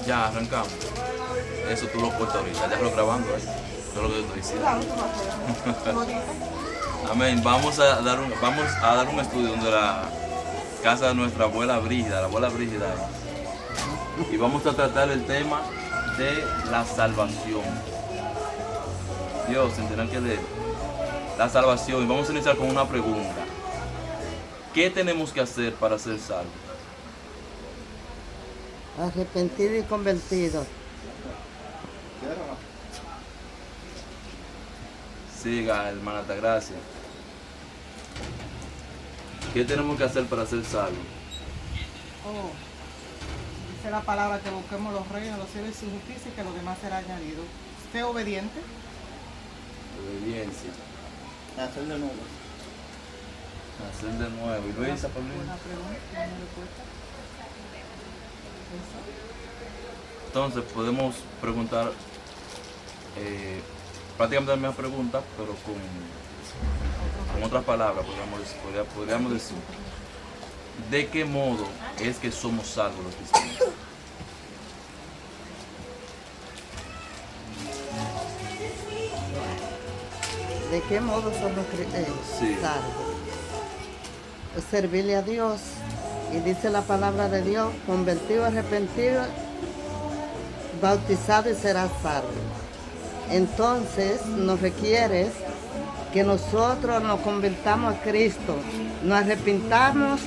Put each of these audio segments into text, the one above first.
Ya, arrancamos. Eso tú lo cortas ahorita, déjalo grabando ahí. Eso es lo que te estoy diciendo. Amén. Vamos a dar un estudio donde la casa de nuestra abuela Brígida, la abuela Brígida. Y vamos a tratar el tema de la salvación. Dios, tendrán que leer. La salvación. Y vamos a iniciar con una pregunta. ¿Qué tenemos que hacer para ser salvos? Arrepentido y convertido. Siga, hermana, gracias. ¿Qué tenemos que hacer para ser salvos? Oh, dice la palabra que busquemos los reinos, los cielos y su justicia y que lo demás será añadido. Esté obediente. Obediencia. Nacer de nuevo. Nacer de nuevo. ¿Y Luisa, Paulina? Buena pregunta, buena respuesta. Entonces podemos preguntar prácticamente la misma pregunta, pero con otras palabras, podríamos decir. ¿De qué modo es que somos salvos los cristianos? ¿De qué modo somos Sí. salvos? Servirle a Dios. Y dice la palabra de Dios, convertido, arrepentido, bautizado y será salvo. Entonces nos requiere que nosotros nos convirtamos a Cristo, nos arrepintamos,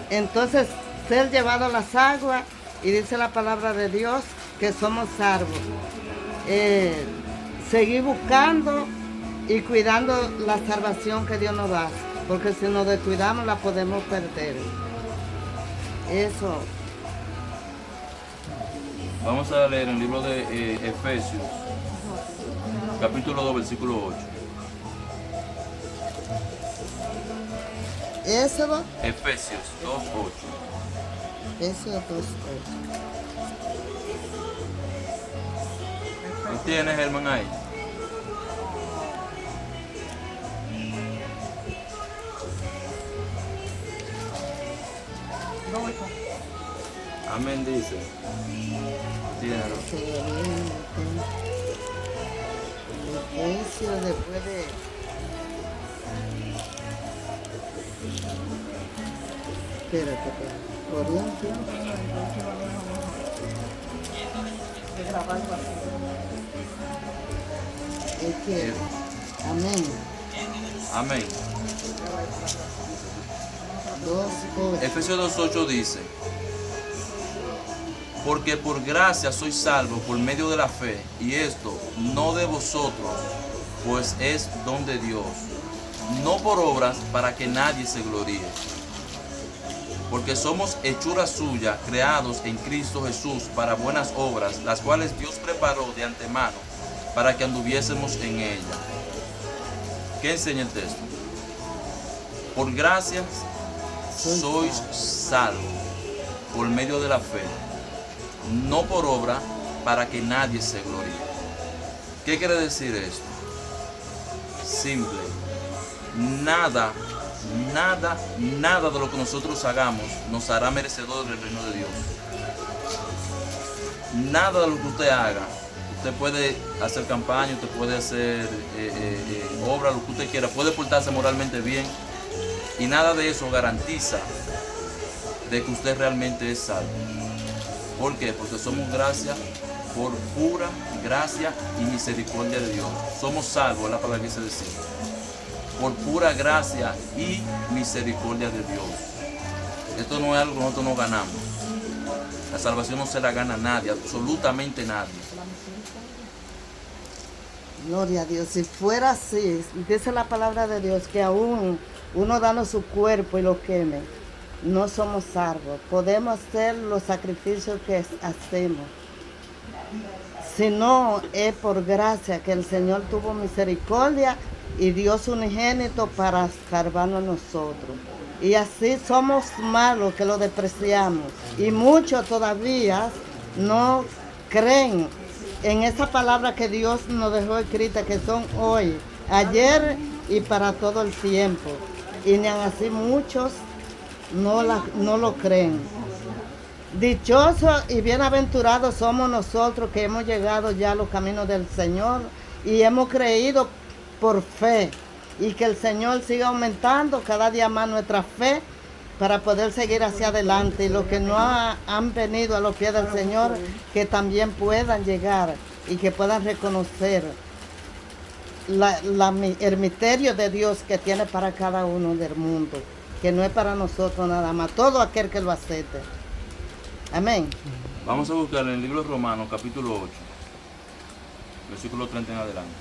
entonces ser llevados a las aguas y dice la palabra de Dios que somos salvos. Seguir buscando y cuidando la salvación que Dios nos da, porque si nos descuidamos la podemos perder. Eso. Vamos a leer el libro de Efesios, capítulo 2, versículo 8. Éxodo, Efesios 2, 8. Éxodo 2:8. ¿Lo tienes, Germán, ahí? Amén, dice. Tiénelo. Efesios después de... Espérate. Corintios. Es que... Amén. Amén. 2:8. Efesios 2:8 dice: porque por gracia sois salvos por medio de la fe, y esto no de vosotros, pues es don de Dios, no por obras para que nadie se gloríe. Porque somos hechura suya, creados en Cristo Jesús para buenas obras, las cuales Dios preparó de antemano para que anduviésemos en ella. ¿Qué enseña el texto? Por gracia sois salvos por medio de la fe, no por obra para que nadie se gloríe. ¿Qué quiere decir esto? Simple. Nada de lo que nosotros hagamos nos hará merecedor del reino de Dios. Nada de lo que usted haga. Usted puede hacer campaña, usted puede hacer obra, lo que usted quiera, puede portarse moralmente bien, y nada de eso garantiza de que usted realmente es salvo. ¿Por qué? Porque somos gracia, por pura gracia y misericordia de Dios. Somos salvos, es la palabra que se dice. Por pura gracia y misericordia de Dios. Esto no es algo que nosotros no ganamos. La salvación no se la gana a nadie, absolutamente nadie. Gloria a Dios. Si fuera así, dice la palabra de Dios que aún uno dando su cuerpo y lo queme, no somos salvos. Podemos hacer los sacrificios que hacemos. Si no, es por gracia que el Señor tuvo misericordia y dio su unigénito para salvarnos a nosotros. Y así somos malos que lo despreciamos. Y muchos todavía no creen en esa palabra que Dios nos dejó escrita, que son hoy, ayer y para todo el tiempo. Y ni así muchos no lo creen. Dichosos y bienaventurados somos nosotros que hemos llegado ya a los caminos del Señor y hemos creído por fe. Y que el Señor siga aumentando cada día más nuestra fe para poder seguir hacia adelante. Y los que no han venido a los pies del Señor, que también puedan llegar y que puedan reconocer el misterio de Dios que tiene para cada uno del mundo, que no es para nosotros nada más, todo aquel que lo acepte. Amén. Vamos a buscar en el libro de Romanos, capítulo 8, versículo 30 en adelante.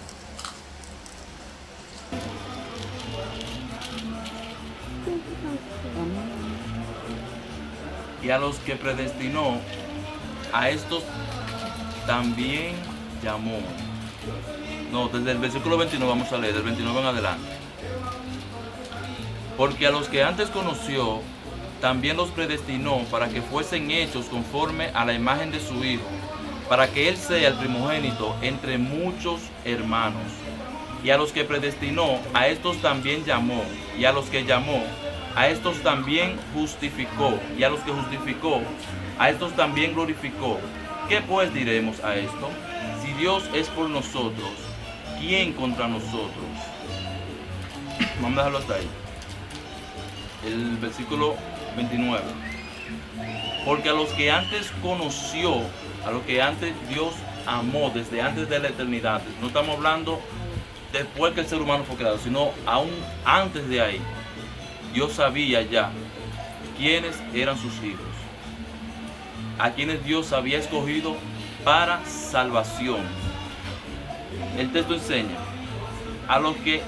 Y a los que predestinó, a estos también llamó. No, desde el versículo 29 vamos a leer, del 29 en adelante. Porque a los que antes conoció, también los predestinó para que fuesen hechos conforme a la imagen de su Hijo, para que Él sea el primogénito entre muchos hermanos. Y a los que predestinó, a estos también llamó. Y a los que llamó, a estos también justificó. Y a los que justificó, a estos también glorificó. ¿Qué pues diremos a esto? Si Dios es por nosotros, ¿quién contra nosotros? Vamos a dejarlo hasta ahí. El versículo 29. Porque a los que antes conoció, a los que antes Dios amó desde antes de la eternidad, no estamos hablando después que el ser humano fue creado, sino aún antes de ahí, Dios sabía ya quiénes eran sus hijos, a quienes Dios había escogido para salvación. El texto enseña, a los que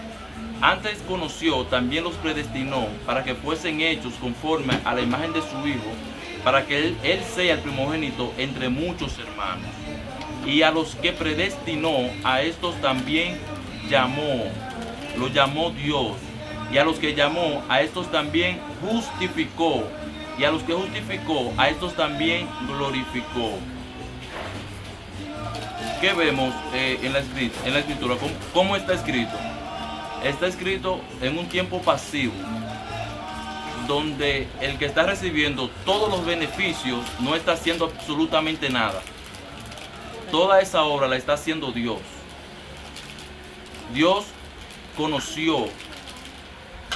antes conoció, también los predestinó para que fuesen hechos conforme a la imagen de su Hijo, para que él sea el primogénito entre muchos hermanos. Y a los que predestinó, a estos también llamó, lo llamó Dios. Y a los que llamó, a estos también justificó. Y a los que justificó, a estos también glorificó. ¿Qué vemos en la escritura? ¿Cómo está escrito? Está escrito en un tiempo pasivo, donde el que está recibiendo todos los beneficios no está haciendo absolutamente nada. Toda esa obra la está haciendo Dios. Dios conoció,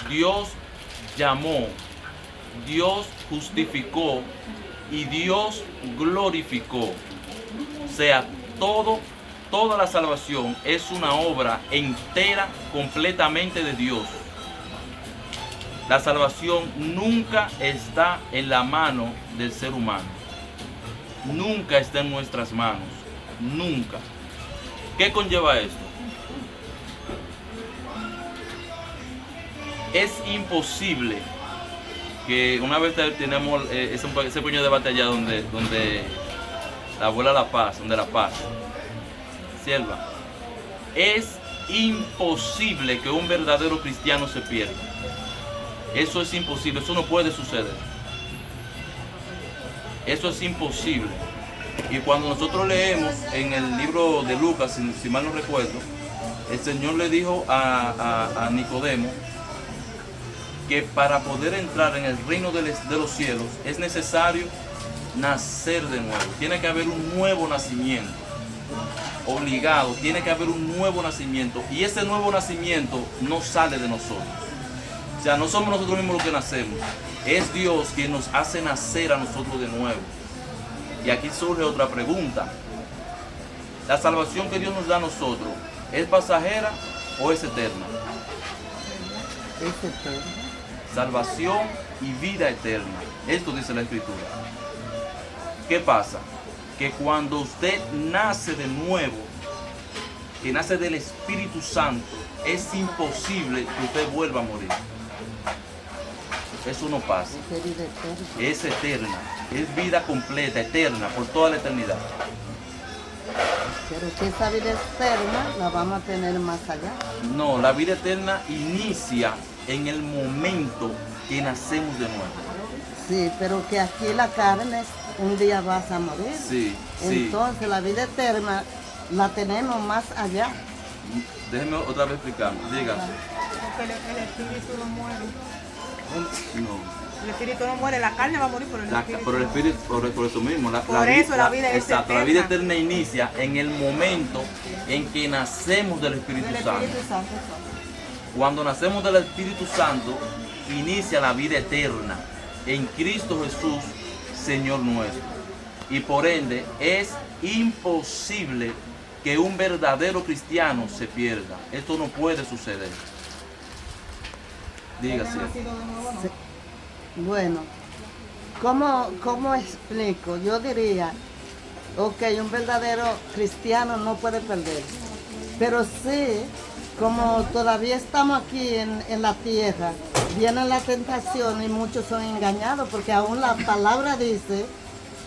Dios llamó, Dios justificó y Dios glorificó. O sea, toda la salvación es una obra entera, completamente de Dios. La salvación nunca está en la mano del ser humano. Nunca está en nuestras manos. Nunca. ¿Qué conlleva esto? Es imposible que una vez tenemos ese pequeño debate allá donde la abuela La Paz, donde La Paz, sierva, es imposible que un verdadero cristiano se pierda. Eso es imposible, eso no puede suceder. Eso es imposible. Y cuando nosotros leemos en el libro de Lucas, si mal no recuerdo, el Señor le dijo a Nicodemo que para poder entrar en el reino de los cielos es necesario nacer de nuevo. Tiene que haber un nuevo nacimiento. Obligado, tiene que haber un nuevo nacimiento. Y ese nuevo nacimiento no sale de nosotros. O sea, no somos nosotros mismos los que nacemos. Es Dios quien nos hace nacer a nosotros de nuevo. Y aquí surge otra pregunta. ¿La salvación que Dios nos da a nosotros es pasajera o es eterna? Es eterno. Salvación y vida eterna. Esto dice la Escritura. ¿Qué pasa? Que cuando usted nace de nuevo, que nace del Espíritu Santo, es imposible que usted vuelva a morir. Eso no pasa. Es vida eterna. Es eterna. Es vida completa, eterna, por toda la eternidad. Pero que esa vida eterna la vamos a tener más allá. No, la vida eterna inicia en el momento que nacemos de nuevo. Sí, pero que aquí la carne un día vas a morir. Sí, sí. Entonces la vida eterna la tenemos más allá. Déjeme otra vez explicar. Diga. Porque el espíritu no muere. No. El espíritu no muere, la carne va a morir, pero el espíritu. Por eso mismo. Por eso la vida es exacto, eterna. la vida eterna inicia en el momento en que nacemos del Espíritu Del Santo. Espíritu Santo, exacto. Cuando nacemos del Espíritu Santo, inicia la vida eterna en Cristo Jesús, Señor nuestro. Y por ende, es imposible que un verdadero cristiano se pierda. Esto no puede suceder. Dígase. ¿Haya nacido de nuevo, no? Sí. Bueno, ¿cómo explico? Yo diría, ok, un verdadero cristiano no puede perder, pero sí, como todavía estamos aquí en la tierra, viene la tentación y muchos son engañados, porque aún la palabra dice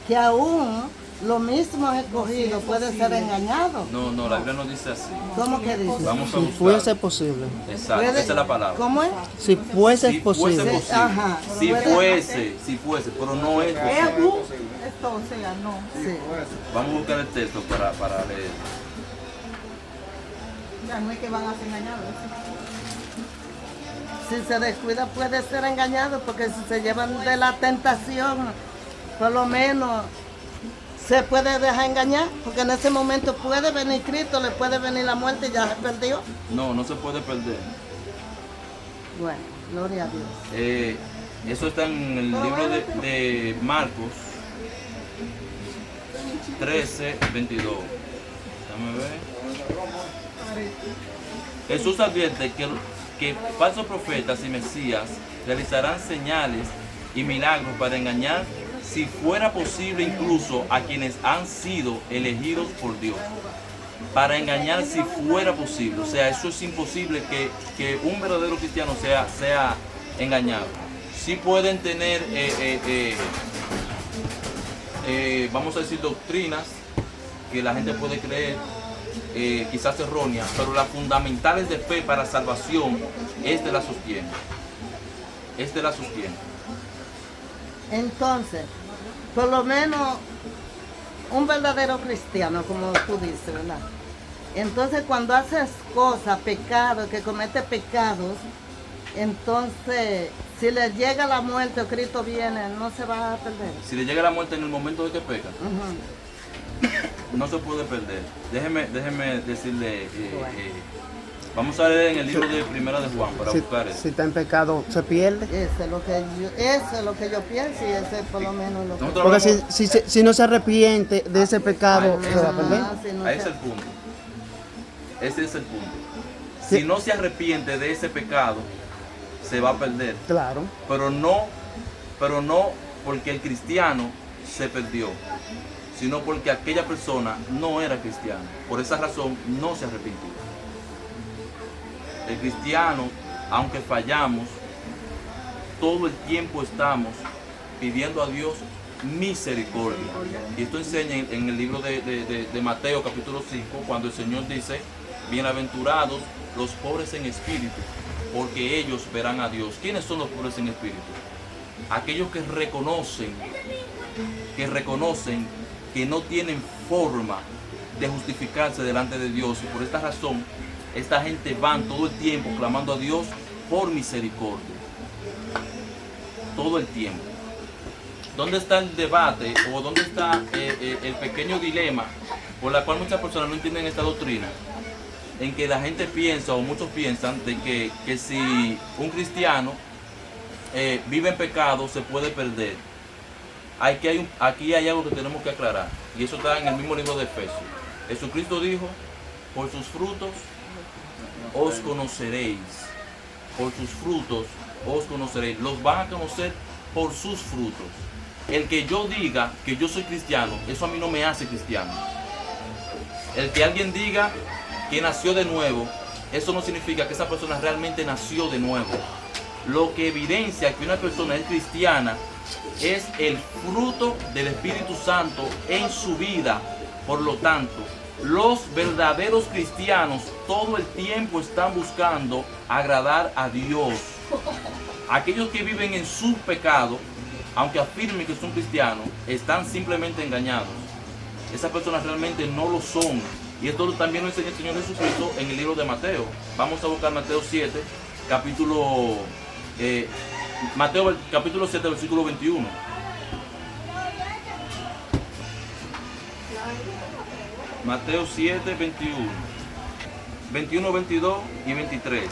que aún lo mismo escogido puede ser engañado. No, la Biblia no dice así. ¿Cómo que dice? Vamos a Si buscar. fuese posible. Exacto, esa es la palabra. ¿Cómo es? Si fuese Si posible. fuese posible. Ajá. Si Puede- fuese, pero no es posible. Esto, o sea, no. Sí. Vamos a buscar el texto para leer. Ya no es que van a ser engañados. Si se descuida puede ser engañado, porque si se llevan de la tentación, por lo menos se puede dejar engañar, porque en ese momento puede venir Cristo, le puede venir la muerte y ya se perdió. No se puede perder. Bueno, gloria a Dios. Eso está en el libro de Marcos 13, 22. Déjame ver. Jesús advierte que falsos profetas y mesías realizarán señales y milagros para engañar, si fuera posible, incluso a quienes han sido elegidos por Dios. Para engañar si fuera posible. O sea, eso es imposible que un verdadero cristiano sea engañado. Sí pueden tener, vamos a decir, doctrinas que la gente puede creer, quizás erróneas, pero las fundamentales de fe para salvación, este la sostiene. Este la sostiene. Entonces, por lo menos un verdadero cristiano, como tú dices, ¿verdad? Entonces, cuando haces cosas, pecados, que comete pecados, entonces, si le llega la muerte o Cristo viene, no se va a perder. Si le llega la muerte en el momento de que peca, Ujú. no se puede perder. Déjeme decirle, vamos a leer en el libro de Primera de Juan para buscar Si eso. está en pecado, se pierde. Eso es lo que yo pienso y eso es por lo menos lo que... Nosotros Porque hablamos- si no se arrepiente de ese pecado, se va a perder. Ah, sí, no Ahí sé. es el punto. Ese es el punto. Sí. Si no se arrepiente de ese pecado, se va a perder. Claro. Pero no porque el cristiano se perdió, sino porque aquella persona no era cristiana. Por esa razón no se arrepintió. El cristiano, aunque fallamos, todo el tiempo estamos pidiendo a Dios misericordia. Y esto enseña en el libro de Mateo capítulo 5, cuando el Señor dice, bienaventurados los pobres en espíritu, porque ellos verán a Dios. ¿Quiénes son los pobres en espíritu? Aquellos que reconocen que no tienen forma de justificarse delante de Dios. Y por esta razón, esta gente van todo el tiempo clamando a Dios por misericordia. Todo el tiempo. ¿Dónde está el debate o dónde está el pequeño dilema por la cual muchas personas no entienden esta doctrina? En que la gente piensa, o muchos piensan, de que si un cristiano vive en pecado, se puede perder. Aquí hay algo que tenemos que aclarar, y eso está en el mismo libro de Efesios. Jesucristo dijo, por sus frutos os conoceréis. Por sus frutos os conoceréis. Los van a conocer por sus frutos. El que yo diga que yo soy cristiano, eso a mí no me hace cristiano. El que alguien diga que nació de nuevo, eso no significa que esa persona realmente nació de nuevo. Lo que evidencia que una persona es cristiana es el fruto del Espíritu Santo en su vida. Por lo tanto, los verdaderos cristianos todo el tiempo están buscando agradar a Dios. Aquellos que viven en su pecado, aunque afirmen que son cristianos, están simplemente engañados. Esas personas realmente no lo son. Y esto también lo enseña el Señor Jesucristo en el libro de Mateo. Vamos a buscar Mateo 7, capítulo Mateo capítulo 7, versículo 21. Mateo 7, 21. 21, 22 y 23.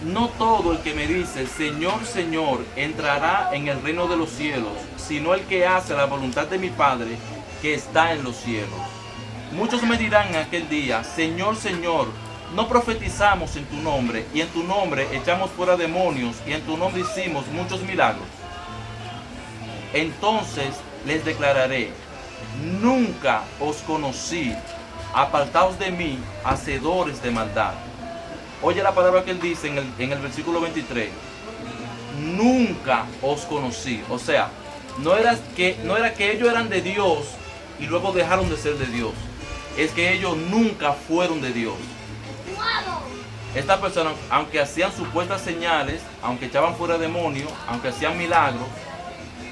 No todo el que me dice, Señor, Señor, entrará en el reino de los cielos, sino el que hace la voluntad de mi Padre que está en los cielos. Muchos me dirán en aquel día, Señor, Señor, no profetizamos en tu nombre, y en tu nombre echamos fuera demonios, y en tu nombre hicimos muchos milagros. Entonces les declararé, nunca os conocí, apartaos de mí, hacedores de maldad. Oye la palabra que él dice en el versículo 23. Nunca os conocí. O sea, no era que ellos eran de Dios y luego dejaron de ser de Dios. Es que ellos nunca fueron de Dios. Estas personas, aunque hacían supuestas señales, aunque echaban fuera demonios, aunque hacían milagros,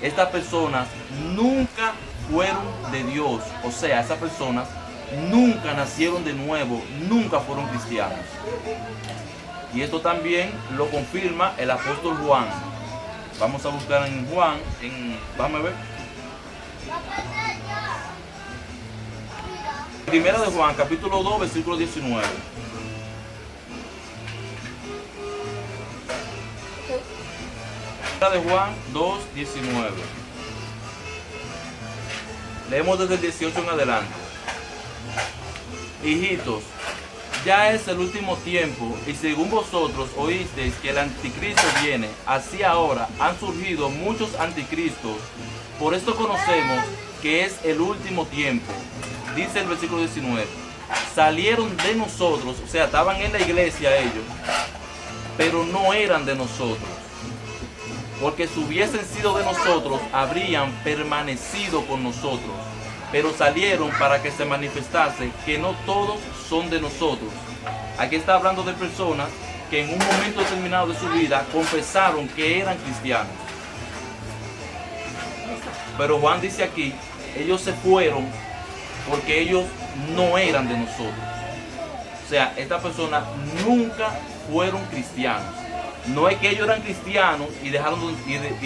estas personas nunca fueron de Dios. O sea, esas personas nunca nacieron de nuevo, nunca fueron cristianos. Y esto también lo confirma el apóstol Juan. Vamos a buscar en Juan, vamos a ver. Primera de Juan, capítulo 2, versículo 19. Primera de Juan 2, 19. Leemos desde el 18 en adelante. Hijitos, ya es el último tiempo, y según vosotros oísteis que el anticristo viene, así ahora han surgido muchos anticristos. Por esto conocemos que es el último tiempo. Dice el versículo 19, salieron de nosotros, o sea, estaban en la iglesia ellos, pero no eran de nosotros. Porque si hubiesen sido de nosotros, habrían permanecido con nosotros. Pero salieron para que se manifestase que no todos son de nosotros. Aquí está hablando de personas que en un momento determinado de su vida confesaron que eran cristianos. Pero Juan dice aquí, ellos se fueron porque ellos no eran de nosotros. O sea, estas personas nunca fueron cristianos. No es que ellos eran cristianos y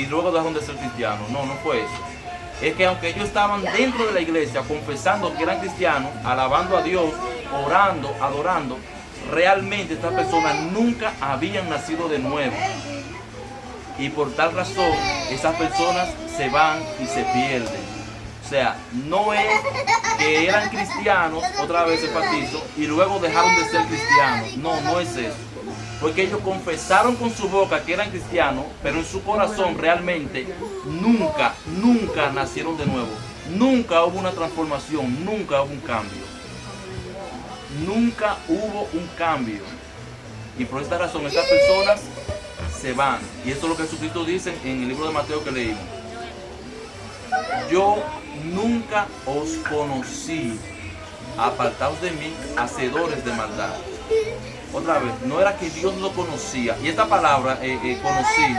luego dejaron de ser cristianos. No, no fue eso. Es que aunque ellos estaban dentro de la iglesia confesando que eran cristianos, alabando a Dios, orando, adorando, realmente estas personas nunca habían nacido de nuevo. Y por tal razón, esas personas se van y se pierden. O sea, no es que eran cristianos, otra vez enfatizo, y luego dejaron de ser cristianos. No, no es eso. Porque ellos confesaron con su boca que eran cristianos, pero en su corazón realmente nunca nacieron de nuevo. Nunca hubo una transformación, nunca hubo un cambio. Nunca hubo un cambio. Y por esta razón estas personas se van. Y esto es lo que Jesucristo dice en el libro de Mateo que leímos. Yo nunca os conocí, apartaos de mí, hacedores de maldad. Otra vez, no era que Dios lo conocía. Y esta palabra, conocí,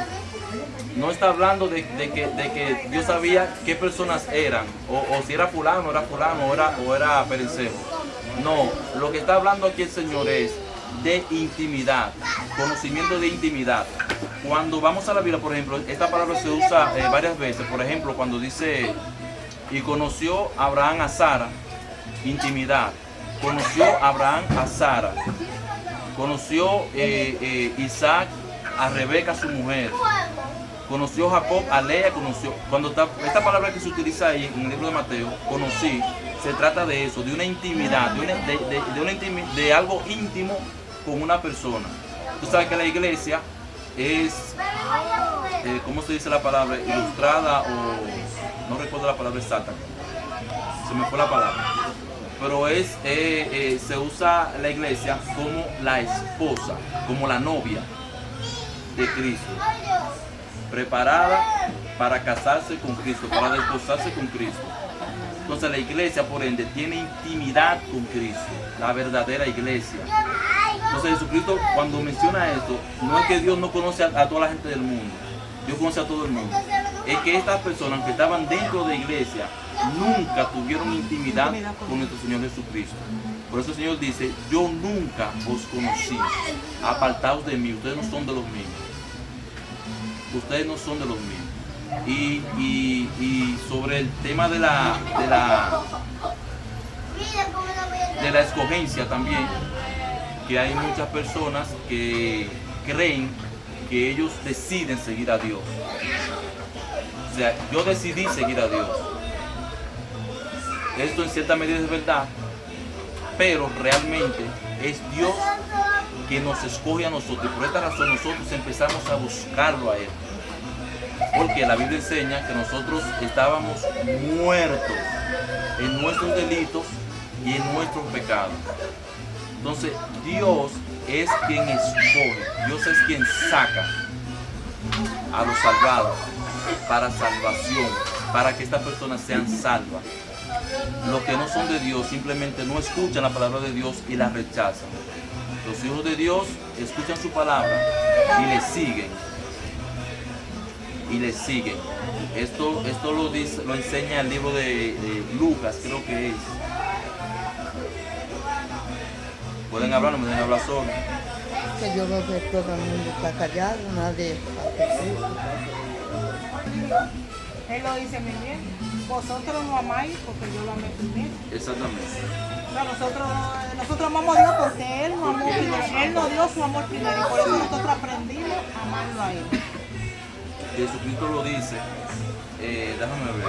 no está hablando de que Dios sabía qué personas eran, o si era fulano, o era perecero. No, lo que está hablando aquí el Señor es de intimidad, conocimiento de intimidad. Cuando vamos a la Biblia, por ejemplo, esta palabra se usa varias veces. Por ejemplo, cuando dice, y conoció Abraham a Sara, intimidad. Conoció Abraham a Sara. Conoció Isaac a Rebeca, su mujer. Conoció Jacob a Lea, esta palabra que se utiliza ahí en el libro de Mateo, conocí, se trata de eso, de una intimidad, de algo íntimo con una persona. Tú sabes que la iglesia es, ¿cómo se dice la palabra? Ilustrada, o no recuerdo la palabra exacta, se me fue la palabra. Pero se usa la iglesia como la esposa, como la novia de Cristo, preparada para casarse con Cristo, para desposarse con Cristo. Entonces la iglesia, por ende, tiene intimidad con Cristo, la verdadera iglesia. Entonces Jesucristo, cuando menciona esto, no es que Dios no conoce a toda la gente del mundo, Dios conoce a todo el mundo. Es que estas personas que estaban dentro de la iglesia nunca tuvieron intimidad con nuestro Señor Jesucristo. Por eso el Señor dice, yo nunca os conocí, apartaos de mí, ustedes no son de los míos. ustedes no son de los míos. Y sobre el tema de la escogencia también, que hay muchas personas que creen que ellos deciden seguir a Dios. O sea, yo decidí seguir a Dios. Esto en cierta medida es verdad, pero realmente es Dios que nos escoge a nosotros. Y por esta razón nosotros empezamos a buscarlo a Él. Porque la Biblia enseña que nosotros estábamos muertos en nuestros delitos y en nuestros pecados. Entonces Dios es quien escoge, Dios es quien saca a los salvados para salvación, para que estas personas sean salvas. Los que no son de Dios simplemente no escuchan la palabra de Dios y la rechazan. Los hijos de Dios escuchan su palabra y le siguen. Y le siguen. Esto lo enseña el libro de Lucas, creo que es. Pueden hablar, no me dejen hablar solo. Que yo veo que todo el mundo está callado, nadie participa. Él lo dice muy bien. Vosotros no amáis porque yo lo amé primero. Exactamente. No, nosotros amamos a Dios porque Él nos amó primero. Él nos dio su amor primero y por eso nosotros aprendimos a amarlo a Él. Jesucristo lo dice. Déjame ver.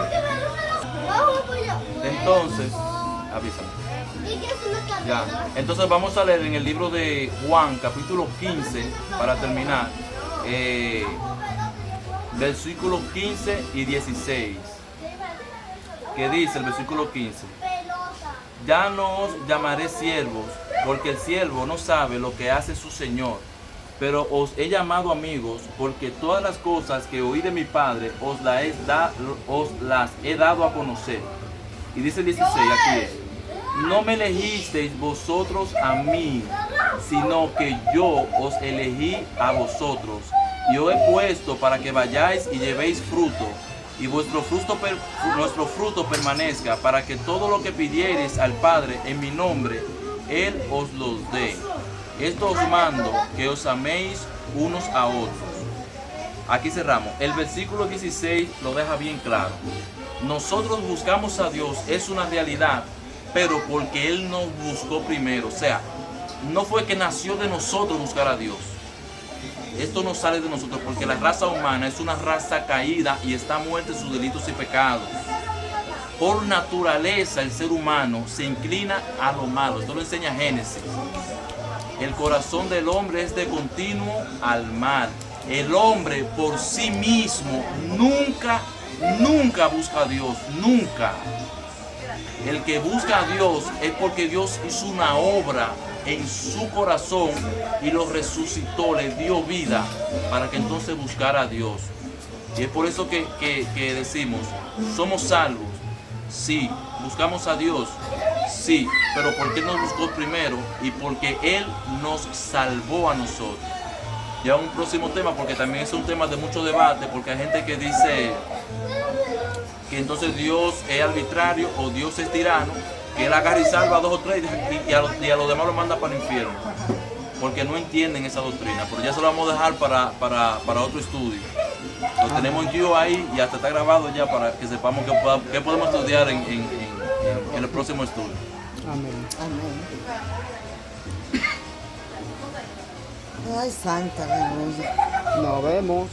Entonces, avísame. Ya. Entonces vamos a leer en el libro de Juan, capítulo 15, para terminar, versículos 15 y 16. ¿Qué dice el versículo 15? Ya no os llamaré siervos, porque el siervo no sabe lo que hace su Señor. Pero os he llamado amigos, porque todas las cosas que oí de mi Padre os las he dado a conocer. Y dice el 16 aquí es, no me elegisteis vosotros a mí, sino que yo os elegí a vosotros. Y os he puesto para que vayáis y llevéis fruto, y vuestro fruto permanezca, para que todo lo que pidiereis al Padre en mi nombre, Él os los dé. Esto os mando, que os améis unos a otros. Aquí cerramos. El versículo 16 lo deja bien claro. Nosotros buscamos a Dios, es una realidad, pero porque Él nos buscó primero. O sea, no fue que nació de nosotros buscar a Dios. Esto no sale de nosotros, porque la raza humana es una raza caída y está muerta en sus delitos y pecados. Por naturaleza el ser humano se inclina a lo malo. Esto lo enseña Génesis. El corazón del hombre es de continuo al mal. El hombre por sí mismo nunca busca a Dios, nunca. El que busca a Dios es porque Dios hizo una obra en su corazón y lo resucitó, le dio vida para que entonces buscara a Dios. Y es por eso que decimos, somos salvos, sí, buscamos a Dios, sí, pero porque Él nos buscó primero y porque Él nos salvó a nosotros. Ya un próximo tema, porque también es un tema de mucho debate, porque hay gente que dice que entonces Dios es arbitrario o Dios es tirano, que Él agarra y salva a 2 o 3 y a los demás los manda para el infierno, porque no entienden esa doctrina. Pero ya se lo vamos a dejar para otro estudio. Lo tenemos en Q ahí y hasta está grabado ya para que sepamos qué podemos estudiar en el próximo estudio. Amén. Amén. Ay, santa aleluya. Nos vemos.